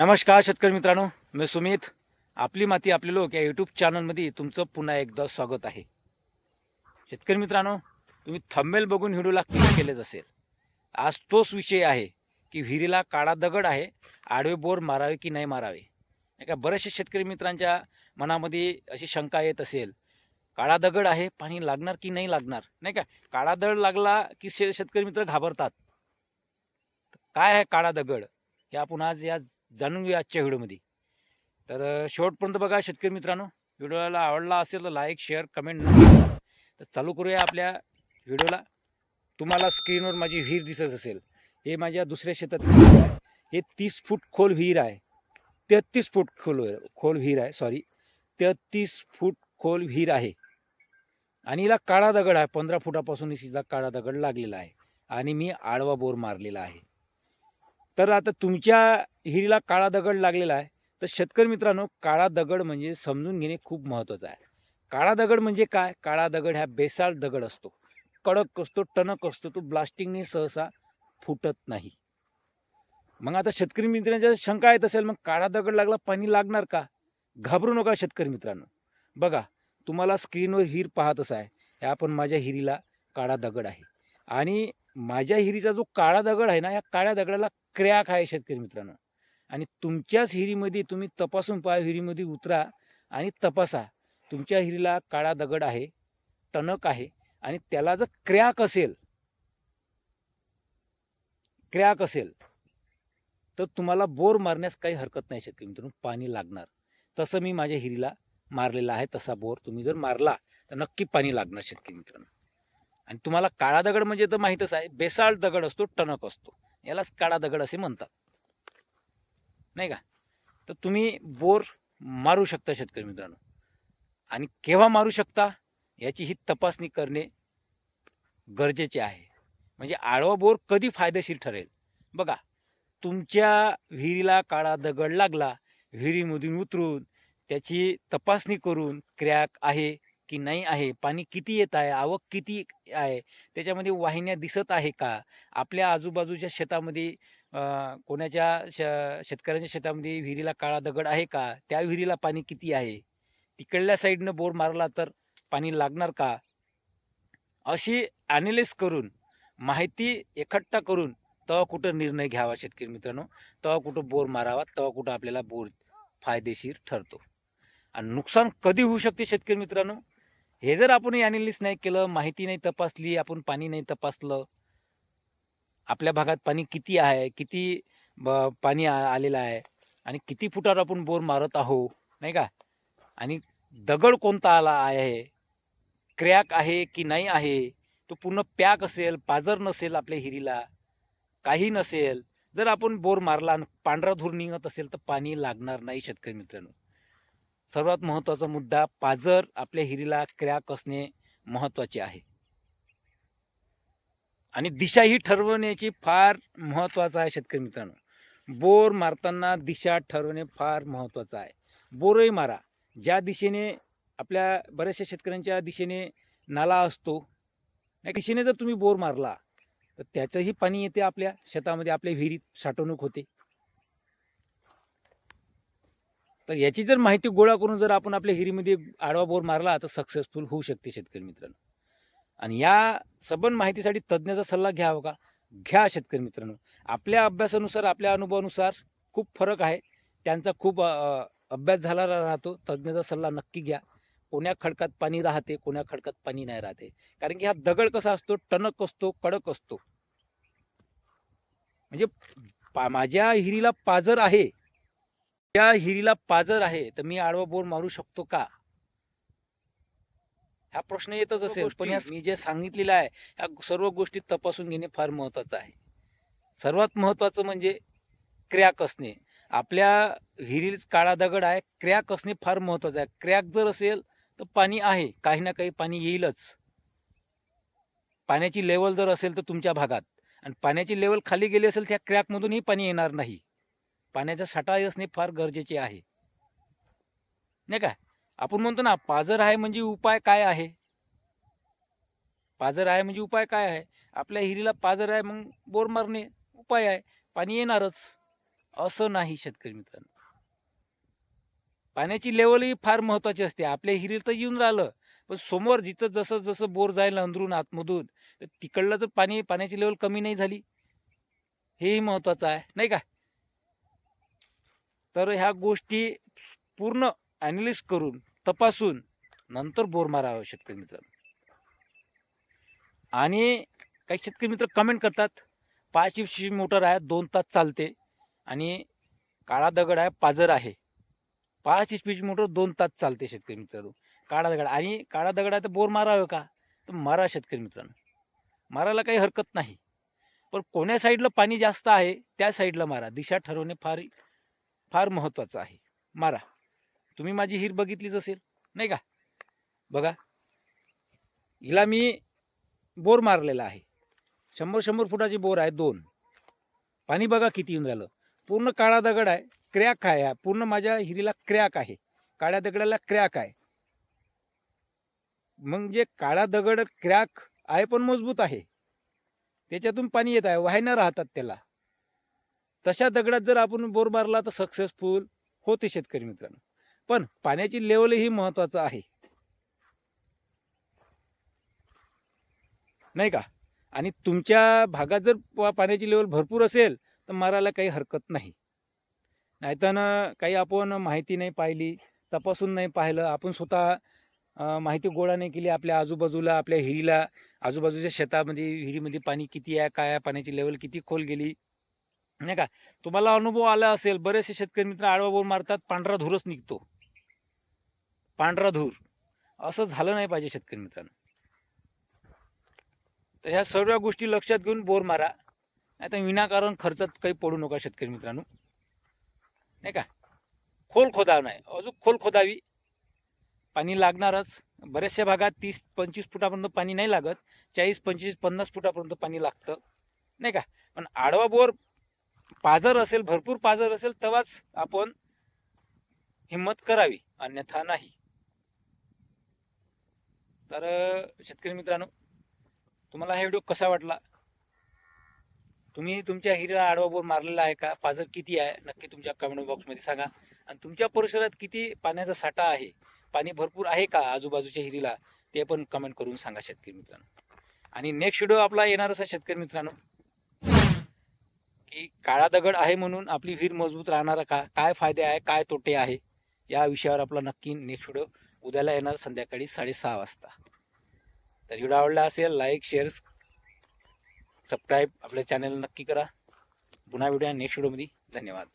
नमस्कार शेतकरी मित्रांनो, मी सुमित. आपली माती आपले लोक या यूट्यूब चॅनलमध्ये तुमचं पुन्हा एकदा स्वागत आहे. शेतकरी मित्रांनो, तुम्ही थंबनेल बघून व्हिडिओला क्लिक केलेच असेल. आज तोच विषय आहे की विहिरीला काळा दगड आहे, आडवे बोर मारावे की नाही मारावे. नाही का, बरेचसे शेतकरी मित्रांच्या मनामध्ये अशी शंका येत असेल, काळा दगड आहे, पाणी लागणार की नाही लागणार. नाही का, काळा दगड लागला की शेतकरी मित्र घाबरतात. काय आहे काळा दगड, हे आपण आज जाणून घेऊया आजच्या व्हिडिओमध्ये. तर शेवटपर्यंत बघा शेतकरी मित्रांनो. व्हिडिओला आवडला असेल तर लाईक, शेअर, कमेंट नक्की करा. तर चालू करूया आपल्या व्हिडिओला. तुम्हाला स्क्रीनवर माझी विहीर दिसत असेल. हे माझ्या दुसऱ्या शेतातली विहीर आहे. हे 30 फूट खोल विहीर आहे. 33 फूट खोल विहीर आहे. सॉरी, 33 फूट खोल विहीर आहे. आणि हिला काळा दगड आहे. 15 फुटापासून हिला काळा दगड लागलेला आहे. आणि मी आडवा बोर मारलेला आहे. तर आता तुमच्या विहिरीला काळा दगड लागलेला आहे. तर शेतकरी मित्रांनो, काळा दगड म्हणजे समजून घेणे खूप महत्त्वाचं आहे. काळा दगड म्हणजे काय? काळा दगड हा बेसाल्ट दगड असतो. कडक असतो, टणक असतो. तो ब्लास्टिंगने सहसा फुटत नाही. मग आता शेतकरी मित्रांच्या शंका येत असेल, मग काळा दगड लागला, पाणी लागणार का? घाबरू नका शेतकरी मित्रांनो. बघा, तुम्हाला स्क्रीनवर विहीर पाहतच आहे. ह्या पण माझ्या विहिरीला काळा दगड आहे. आणि माझ्या विहिरीचा जो काळा दगड आहे ना, या काळ्या दगडाला क्रॅक आहे शेतकरी मित्रांनो. आणि तुमच्याच विहिरीमध्ये तुम्ही तपासून पहा, विहिरीमध्ये उतरा आणि तपासा. तुमच्या विहिरीला काळा दगड आहे, टणक आहे आणि त्याला जर क्रॅक असेल तर तुम्हाला बोर मारण्यास काही हरकत नाही शेतकरी मित्रांनो, पाणी लागणार. तसं मी माझ्या विहिरीला मारलेला आहे. तसा बोर तुम्ही जर मारला तर नक्की पाणी लागणार शेतकरी मित्रांनो. आणि तुम्हाला काळा दगड म्हणजे तर माहीतच आहे, बेसाल्ट दगड असतो, टणक असतो. यालाच काळा दगड असे म्हणतात, नाही का. तर तुम्ही बोर मारू शकता शेतकरी मित्रांनो. आणि केव्हा मारू शकता याची ही तपासणी करणे गरजेचे आहे. म्हणजे आडवा बोर कधी फायदेशीर ठरेल. बघा, तुमच्या विहिरीला काळा दगड लागला, विहिरीमधून उतरून त्याची तपासणी करून क्रॅक आहे की नाही आहे, पाणी किती येत आहे, आवक किती आहे, त्याच्यामध्ये वाहिन्या दिसत आहे का, आपल्या आजूबाजूच्या शेतामध्ये कोणाच्या शेतकऱ्यांच्या शेतामध्ये विहिरीला काळा दगड आहे का, त्या विहिरीला पाणी किती आहे, तिकडल्या साईडनं बोर मारला तर पाणी लागणार का, अशी ॲनालिसिस करून माहिती एकट्ठा करून तेव्हा कुठं निर्णय घ्यावा शेतकरी मित्रांनो. तेव्हा कुठं बोर मारावा, तेव्हा कुठं आपल्याला बोर फायदेशीर ठरतो. आणि नुकसान कधी होऊ शकते शेतकरी मित्रांनो, हे जर आपण ॲनालिसिस नाही केलं, माहिती नाही तपासली, आपण पाणी नाही तपासलं, आपल्या भागात पाणी किती आहे, किती पाणी आलेलं आहे आणि किती फुटावर आपण बोर मारत आहोत, नाही का. आणि दगड कोणता आला आहे, क्रॅक आहे की नाही आहे, तो पूर्ण पॅक असेल, पाजर नसेल आपल्या विहिरीला, काही नसेल, जर आपण बोर मारला आणि पांढरा धूर निघत असेल तर पाणी लागणार नाही शेतकरी मित्रांनो. सर्वात महत्त्वाचा मुद्दा, पाजर आपल्या विहिरीला क्रॅक असणे महत्त्वाचे आहे. आणि दिशा ही ठरवण्याची फार महत्त्वाचं आहे शेतकरी मित्रांनो. बोर मारताना दिशा ठरवणे फार महत्त्वाचं आहे. बोरही मारा, ज्या दिशेने आपल्या बऱ्याचशा शेतकऱ्यांच्या दिशेने नाला असतो, या दिशेने जर तुम्ही बोर मारला तर त्याचंही पाणी येते आपल्या शेतामध्ये, आपल्या विहिरीत साठवणूक होते. तर याची जर माहिती गोळा करून जर आपण आपल्या विहिरीमध्ये आडवा बोर मारला तर सक्सेसफुल होऊ शकते शेतकरी मित्रांनो. आणि या सबंध माहितीसाठी तज्ज्ञाचा सल्ला घ्यावा का? घ्या शेतकरी मित्रांनो. आपल्या अभ्यासानुसार, आपल्या अनुभवानुसार खूप फरक आहे. त्यांचा खूप अभ्यास झालेला राहतो. तज्ज्ञाचा सल्ला नक्की घ्या. कोण्या खडकात पाणी राहते, कोण्या खडकात पाणी नाही राहते. कारण की हा दगड कसा असतो, टणक असतो, कडक असतो. म्हणजे माझ्या विहिरीला पाझर आहे, त्या विहिरीला पाझर आहे, तर मी आडवा बोर मारू शकतो का? हा प्रश्न येतच असेल. पण मी जे सांगितलेलं आहे, या सर्व गोष्टी तपासून घेणे फार महत्त्वाचं आहे. सर्वात महत्त्वाचं म्हणजे क्रॅक असणे. आपल्या विहिरीत काळा दगड आहे, क्रॅक असणे फार महत्त्वाचं आहे. क्रॅक जर असेल तर पाणी आहे, काही ना काही पाणी येईलच. पाण्याची लेवल जर असेल तर तुमच्या भागात, आणि पाण्याची लेवल खाली गेली असेल, त्या क्रॅकमधूनही पाणी येणार नाही. पाण्याचा साठा असणे फार गरजेचे आहे, नाही का. आपण म्हणतो ना, पाझर आहे म्हणजे उपाय काय आहे? पाझर आहे म्हणजे उपाय काय आहे? आपल्या विहिरीला पाझर आहे, मग बोर मारणे उपाय आहे. पाणी येणारच. असं नाही शेतकरी मित्रांनो. पाण्याची लेवलही फार महत्त्वाची असते. आपल्या हिरीला तर येऊन राहिलं, पण समोर जिथं जसं बोर जाईल अंदरून आतमधून, तर तिकडलं जर पाण्याची लेवल कमी नाही झाली, हेही महत्त्वाचं आहे, नाही का? तर ह्या गोष्टी पूर्ण ॲनालिसिस करून, तपासून नंतर बोर मारावा शेतकरी मित्रांनो. आणि काही शेतकरी मित्र कमेंट करतात, 5 HP मोटर आहे, 2 तास चालते आणि काळा दगड आहे, पाझर आहे. 5 HP मोटर 2 तास चालते शेतकरी मित्रांनो. काळा दगड आणि काळा दगड आहे तर बोर मारावे का? तर मारा शेतकरी मित्रांनो. मारायला काही हरकत नाही. पण कोण्या साईडला पाणी जास्त आहे, त्या साईडला मारा. दिशा ठरवणे फार फार महत्त्वाचं आहे. मारा. तुम्ही माझी हिर बघितलीच असेल, नाही का? बघा, हिला मी बोर मारलेला आहे. 100-100 फुटाची बोर आहे 2. पाणी बघा किती येऊन राहिलं. पूर्ण काळा दगड आहे, क्रॅक आहे हा. पूर्ण माझ्या हिरीला क्रॅक आहे. काळ्या दगडाला क्रॅक आहे. म्हणजे काळा दगड क्रॅक आहे पण मजबूत आहे. त्याच्यातून पाणी येत आहे, वाहिन्या राहतात त्याला. तशा दगडात जर आपण बोर मारला तर सक्सेसफुल होते शेतकरी मित्रांनो. पण पाण्याची लेवलही महत्त्वाचं आहे, नाही का? आणि तुमच्या भागात जर पाण्याची लेवल भरपूर असेल तर मारायला काही हरकत नाही. नाहीतर काही आपण माहिती नाही पाहिली, तपासून नाही पाहिलं, आपण स्वतः माहिती गोळा नाही केली आपल्या आजूबाजूला, आपल्या हिरीला, आजूबाजूच्या शेतामध्ये, विहिरीमध्ये पाणी किती आहे, काय आहे, पाण्याची लेवल किती खोल गेली, नाही का? तुम्हाला अनुभव आला असेल, बरेचसे शेतकरी मित्र आडवा बोर मारतात, पांढरा धूरच निघतो. पांढरा धूर. असं झालं नाही पाहिजे शेतकरी मित्रांनो. तर ह्या सर्व गोष्टी लक्षात घेऊन बोर मारा. नाहीतर विनाकारण खर्चात काही पडू नका शेतकरी मित्रांनो, नाही का? खोल खोदावं नाही, अजून खोल खोदावी. पाणी लागणारच. बऱ्याचशा भागात 30-25 फुटापर्यंत पाणी नाही लागत. 40, 25, 50 फुटापर्यंत पाणी लागतं, नाही का? पण आडवा बोर पाझर असेल, भरपूर पाझर असेल, तेव्हाच आपण हिंमत करावी, अन्यथा नाही. तर शेतकरी मित्रांनो, तुम्हाला हा व्हिडिओ कसा वाटला? तुम्ही तुमच्या हिरीला आडवा बोर मारलेला आहे का? पाझर किती आहे? नक्की तुमच्या कमेंट बॉक्समध्ये सांगा. आणि तुमच्या परिसरात किती पाण्याचा साठा आहे? पाणी भरपूर आहे का आजूबाजूच्या हिरीला? ते पण कमेंट करून सांगा शेतकरी मित्रांनो. आणि नेक्स्ट व्हिडिओ आपला येणार असा शेतकरी मित्रांनो, की काळा दगड आहे म्हणून आपली विहीर मजबूत राहणार का? काय फायदे आहे, काय तोटे आहे? या विषयावर आपला नक्की नेक्स्ट व्हिडिओ उद्याला येणार संध्याकाळी 6:30 वाजता. तर व्हिडिओ आवडला असेल, लाईक, शेअर, सबस्क्राईब आपल्या चॅनल नक्की करा. पुन्हा व्हिडिओ नेक्स्ट व्हिडिओमध्ये. धन्यवाद.